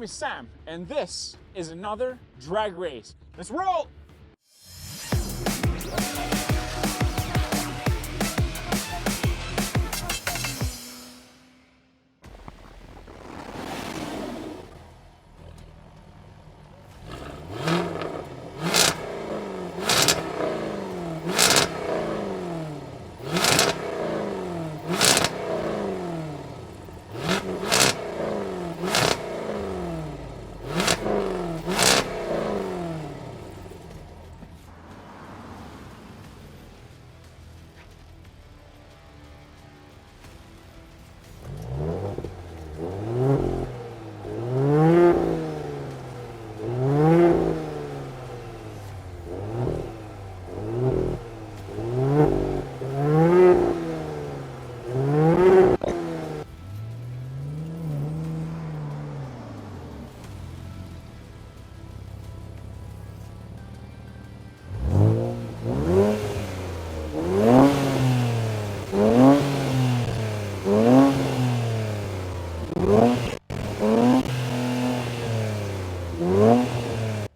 name is Sam, and this is another drag race. Let's roll!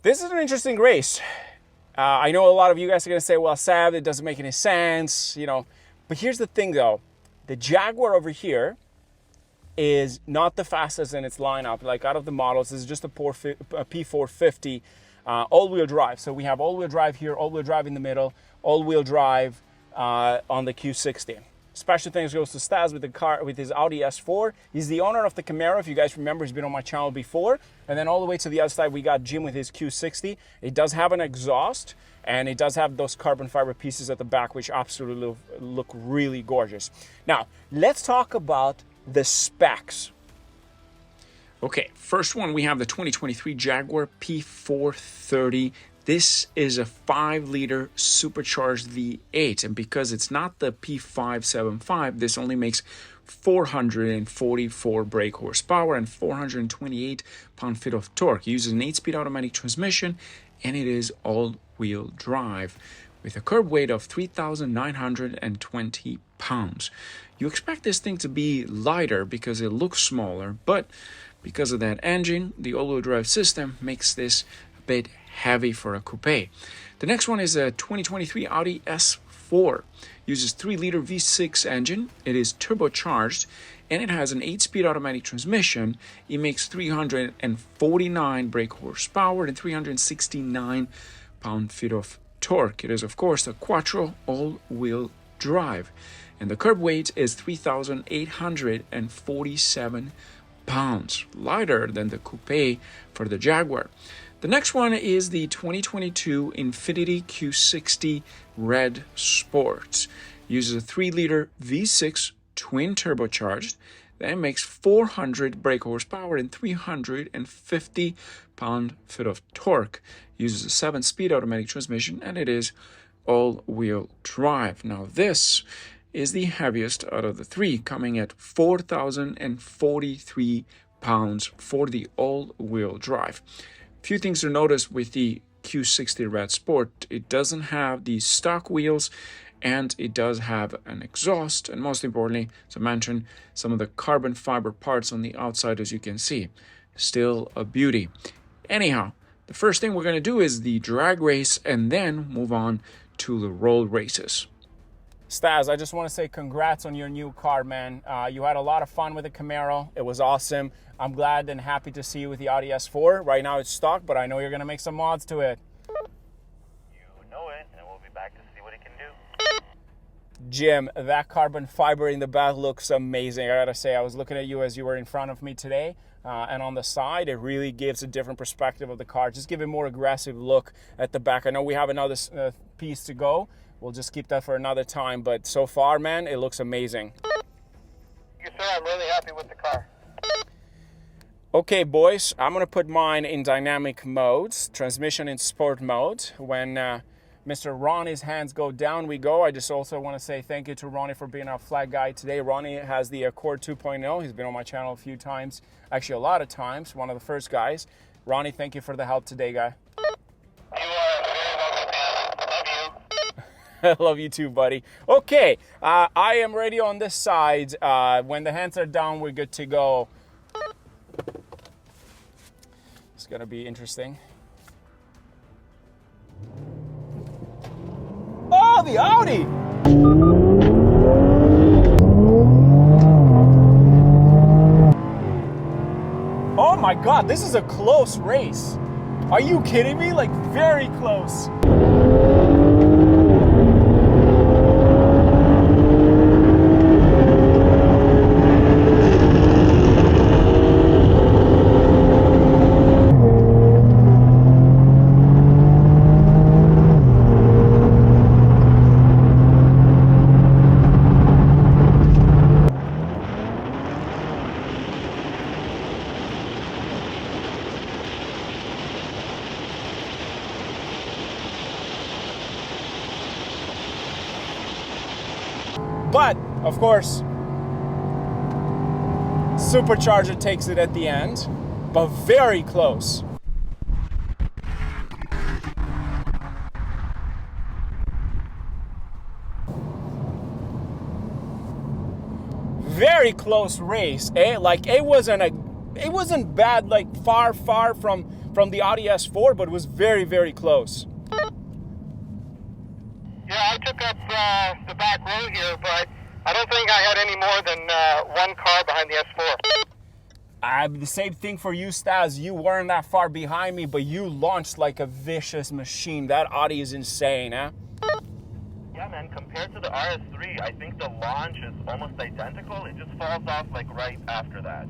This is an interesting race. I know a lot of you guys are going to say, well, Sam, it doesn't make any sense, you know. But here's the thing, though. The Jaguar over here is not the fastest in its lineup. Like, out of the models, this is just a P450 all-wheel drive. So we have all-wheel drive here, all-wheel drive in the middle, all-wheel drive on the Q60. Special thanks goes to Stas with the car, with his Audi S4. He's the owner of the Camaro. If you guys remember, he's been on my channel before. And then all the way to the other side, we got Jim with his Q60. It does have an exhaust, and it does have those carbon fiber pieces at the back, which absolutely look really gorgeous. Now, let's talk about the specs. Okay, first one, we have the 2023 Jaguar P430. This is a 5-liter supercharged V8, and because it's not the P575, this only makes 444 brake horsepower and 428 pound-feet of torque. It uses an 8-speed automatic transmission, and it is all-wheel drive with a curb weight of 3,920 pounds. You expect this thing to be lighter because it looks smaller, but because of that engine, the all-wheel drive system makes this a bit heavy for a coupe. The next one is a 2023 Audi S4. Uses 3-liter V6 engine. It is turbocharged, and it has an 8-speed automatic transmission. It makes 349 brake horsepower and 369 pound-feet of torque. It is, of course, a quattro all-wheel drive, and the curb weight is 3,847 pounds, lighter than the coupe for the Jaguar. The next one is the 2022 Infiniti Q60 Red Sport. Uses a 3-liter V6 twin turbocharged. That makes 400 brake horsepower and 350 pound-feet of torque. Uses a 7-speed automatic transmission, and it is all-wheel drive. Now this is the heaviest out of the three, coming at 4,043 pounds for the all-wheel drive. Few things to notice with the Q60 Red Sport. It doesn't have the stock wheels, and it does have an exhaust, and most importantly, as I mentioned, some of the carbon fiber parts on the outside, as you can see. Still a beauty. Anyhow, the first thing we're going to do is the drag race, and then move on to the road races. Stas, I just want to say congrats on your new car, man. You had a lot of fun with the Camaro. It was awesome. I'm glad and happy to see you with the Audi S4. Right now it's stock, but I know you're going to make some mods to it. You know it, and we'll be back to see what it can do. Jim, that carbon fiber in the back looks amazing. I gotta say, I was looking at you as you were in front of me today, and on the side, it really gives a different perspective of the car. Just give a more aggressive look at the back. I know we have another piece to go. We'll just keep that for another time, but so far, man, it looks amazing. Yes, sir, I'm really happy with the car. Okay, boys, I'm gonna put mine in dynamic modes, transmission in sport mode. When Mr. Ronnie's hands go down, we go. I just also want to say thank you to Ronnie for being our flag guy today. Ronnie has the Accord 2.0. He's been on my channel a few times, actually a lot of times, one of the first guys. Ronnie, thank you for the help today, guy. You are very welcome, man. Love you. I love you too, buddy. Okay, I am ready on this side. When the hands are down, we're good to go. It's gonna be interesting. Oh, the Audi! Oh my God, this is a close race. Are you kidding me? Like, very close. But, of course, supercharger takes it at the end, but very close. Very close race, eh? Like, it wasn't bad, like far from the Audi S4, but it was very, very close. Yeah, I took up the back row here, but I don't think I had any more than one car behind the S4. The same thing for you, Stas. You weren't that far behind me, but you launched like a vicious machine. That Audi is insane, eh? Yeah, man, compared to the RS3, I think the launch is almost identical. It just falls off like right after that.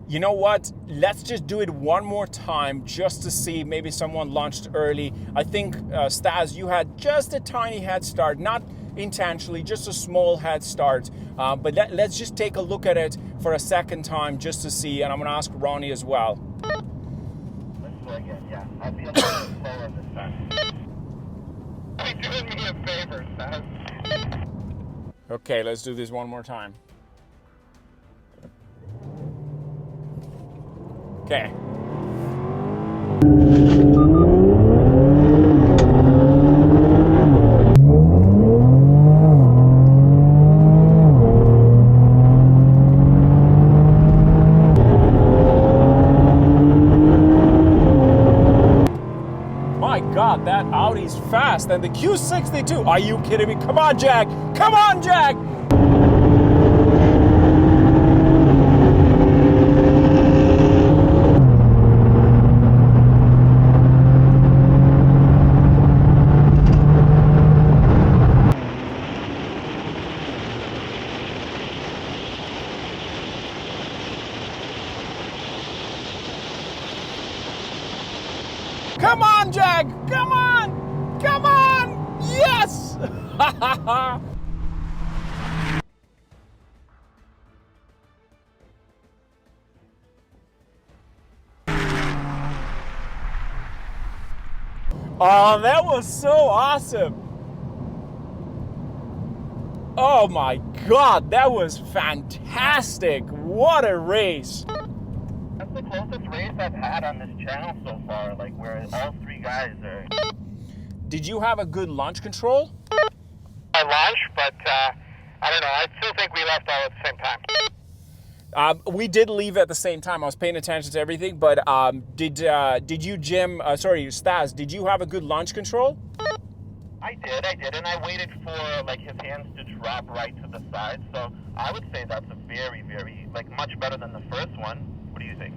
You know what? Let's just do it one more time just to see maybe someone launched early. I think, Stas, you had just a tiny head start, not intentionally, just a small head start. But let's just take a look at it for a second time just to see, and I'm going to ask Ronnie as well. Let's go again, yeah. I'll be a little bit slower this time. Are you doing me a favor, Stas? Okay, let's do this one more time. Okay. My God, that Audi's fast, and the Q60 too. Are you kidding me? Come on, Jag! Come on, Jag! Come on, Jag! Come on! Come on! Yes! Oh, that was so awesome! Oh my God, that was fantastic! What a race! That's the closest race I've had on this channel so far, like where all three guys are. Did you have a good launch control? I launched, but I don't know. I still think we left all at the same time. We did leave at the same time. I was paying attention to everything, but did you, Jim, Stas, did you have a good launch control? I did, and I waited for like his hands to drop right to the side, so I would say that's a very, very, like much better than the first one. What do you think?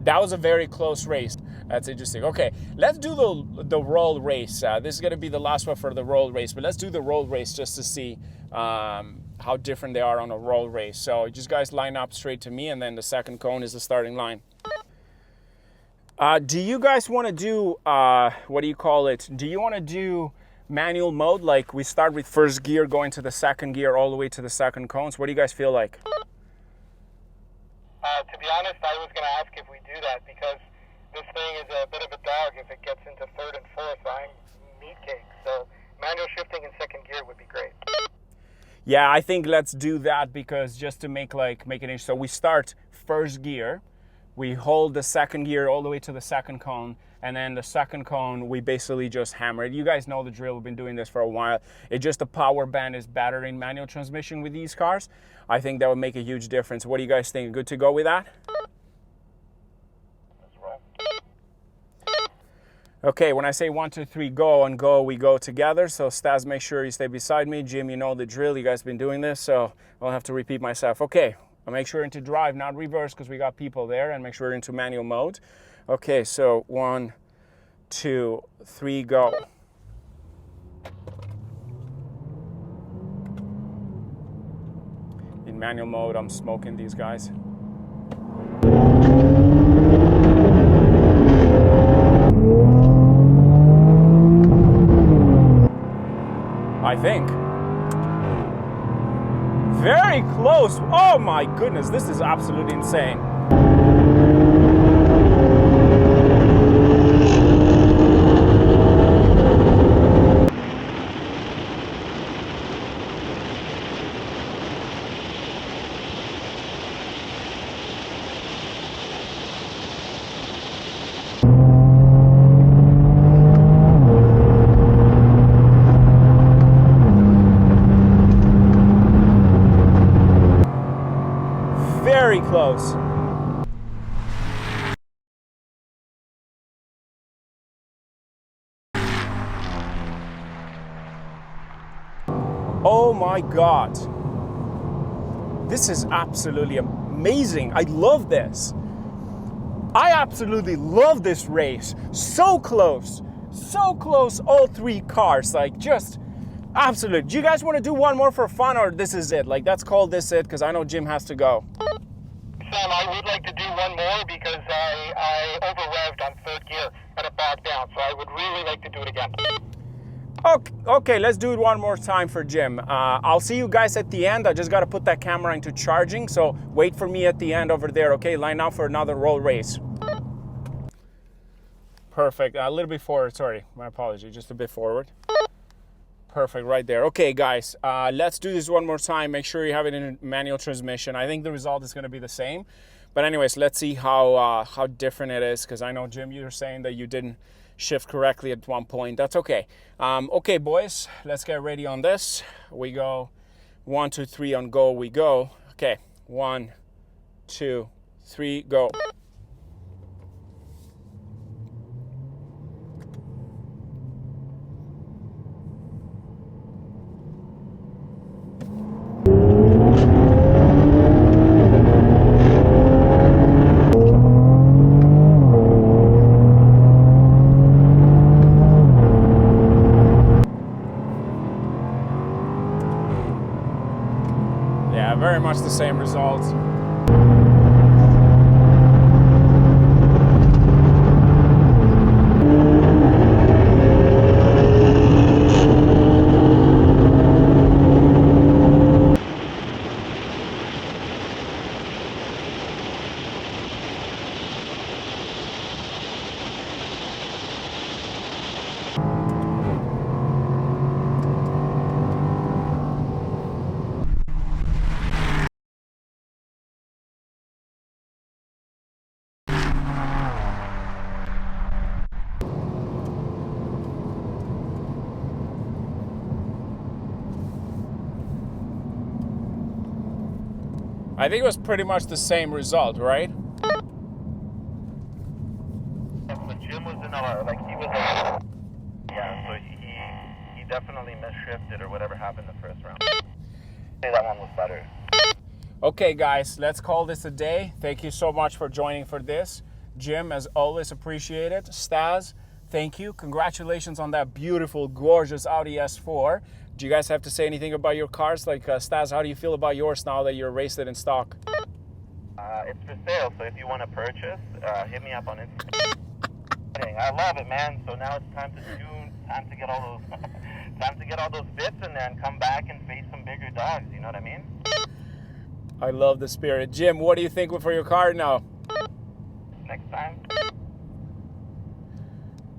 That was a very close race. That's interesting. Okay, let's do the roll race. This is going to be the last one for the roll race, but let's do the roll race just to see how different they are on a roll race. So just guys line up straight to me, and then the second cone is the starting line. Do you guys want to do, what do you call it? Do you want to do manual mode? Like we start with first gear, going to the second gear, all the way to the second cones. What do you guys feel like? To be honest, I was going to ask if we do that because this thing is a bit of a dog. If it gets into third and fourth, I'm meat cake. So manual shifting in second gear would be great. Yeah, I think let's do that because just to make it interesting. So we start first gear, we hold the second gear all the way to the second cone, and then the second cone we basically just hammer it. You guys know the drill. We've been doing this for a while. It's just the power band is better in manual transmission with these cars. I think that would make a huge difference. What do you guys think? Good to go with that? Let's roll. Okay, when I say 1, 2, 3, go, on go, we go together. So Stas, make sure you stay beside me. Jim, you know the drill. You guys been doing this, so I'll have to repeat myself. Okay, I'll make sure into drive, not reverse, because we got people there, and make sure into manual mode. Okay, so 1, 2, 3, go. In manual mode, I'm smoking these guys. I think. Very close. Oh my goodness, this is absolutely insane. Very close. Oh my God. This is absolutely amazing. I love this. I absolutely love this race. So close, all three cars, like just absolute. Do you guys want to do one more for fun, or this is it? Like, let's call this it, because I know Jim has to go. Sam, I would like to do one more because I over-revved on third gear and it bogged down, so I would really like to do it again. Okay, let's do it one more time for Jim. I'll see you guys at the end. I just got to put that camera into charging, so wait for me at the end over there, okay? Line up for another roll race. Perfect. A little bit forward, sorry. My apology, just a bit forward. Perfect, right there. Okay, guys, let's do this one more time. Make sure you have it in manual transmission. I think the result is going to be the same. But anyways, let's see how different it is, because I know, Jim, you're saying that you didn't shift correctly at one point. That's okay. Okay, boys, let's get ready on this. We go 1, 2, 3 on go, we go. Okay, 1, 2, 3, go. Yeah, very much the same results. I think it was pretty much the same result, right? Yeah, so Jim was in like he was yeah, so he definitely misshifted or whatever happened the first round. I'd say that one was better. Okay, guys, let's call this a day. Thank you so much for joining for this. Jim, as always, appreciate it. Stas, thank you. Congratulations on that beautiful, gorgeous Audi S4. Do you guys have to say anything about your cars? Like, Stas, how do you feel about yours now that you're raced it in stock? It's for sale, so if you want to purchase, hit me up on Instagram. I love it, man. So now it's time to tune, time to get all those, time to get all those bits in there and come back and face some bigger dogs. You know what I mean? I love the spirit. Jim, what do you think for your car now? Next time.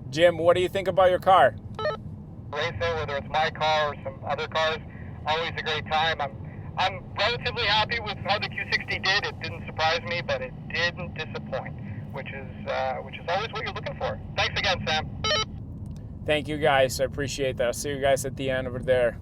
Jim, what do you think about your car? Racing, whether it's my car or some other cars, always a great time. I'm relatively happy with how the Q60 did. It didn't surprise me, but it didn't disappoint, which is always what you're looking for. Thanks again, Sam. Thank you guys. I appreciate that. I'll see you guys at the end over there.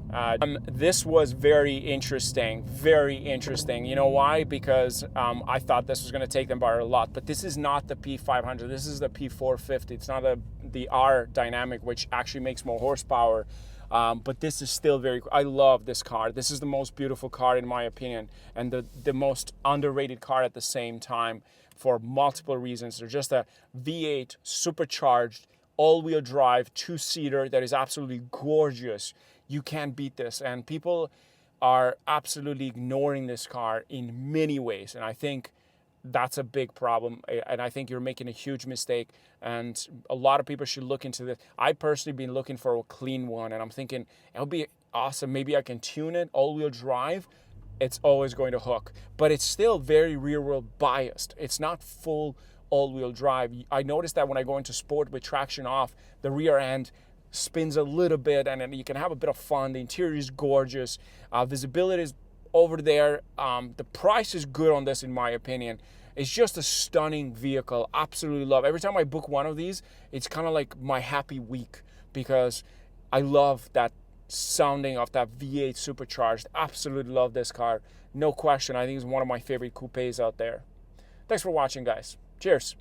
This was very interesting. Very interesting. You know why? Because I thought this was going to take them by a lot. But this is not the P500. This is the P450. It's not the R Dynamic, which actually makes more horsepower. But this is still very cool. I love this car. This is the most beautiful car in my opinion, and the most underrated car at the same time for multiple reasons. They're just a V8 supercharged, all-wheel drive, two-seater that is absolutely gorgeous. You can't beat this. And people are absolutely ignoring this car in many ways. And I think that's a big problem. And I think you're making a huge mistake. And a lot of people should look into this. I personally been looking for a clean one. And I'm thinking, it'll be awesome. Maybe I can tune it, all-wheel drive. It's always going to hook. But it's still very rear-wheel biased. It's not full all-wheel drive. I noticed that when I go into sport with traction off, the rear end spins a little bit, and then you can have a bit of fun. The interior is gorgeous. Visibility is over there. The price is good on this, in my opinion. It's just a stunning vehicle. Absolutely love. Every time I book one of these, it's kind of like my happy week because I love that sounding of that V8 supercharged. Absolutely love this car. No question. I think it's one of my favorite coupes out there. Thanks for watching, guys. Cheers.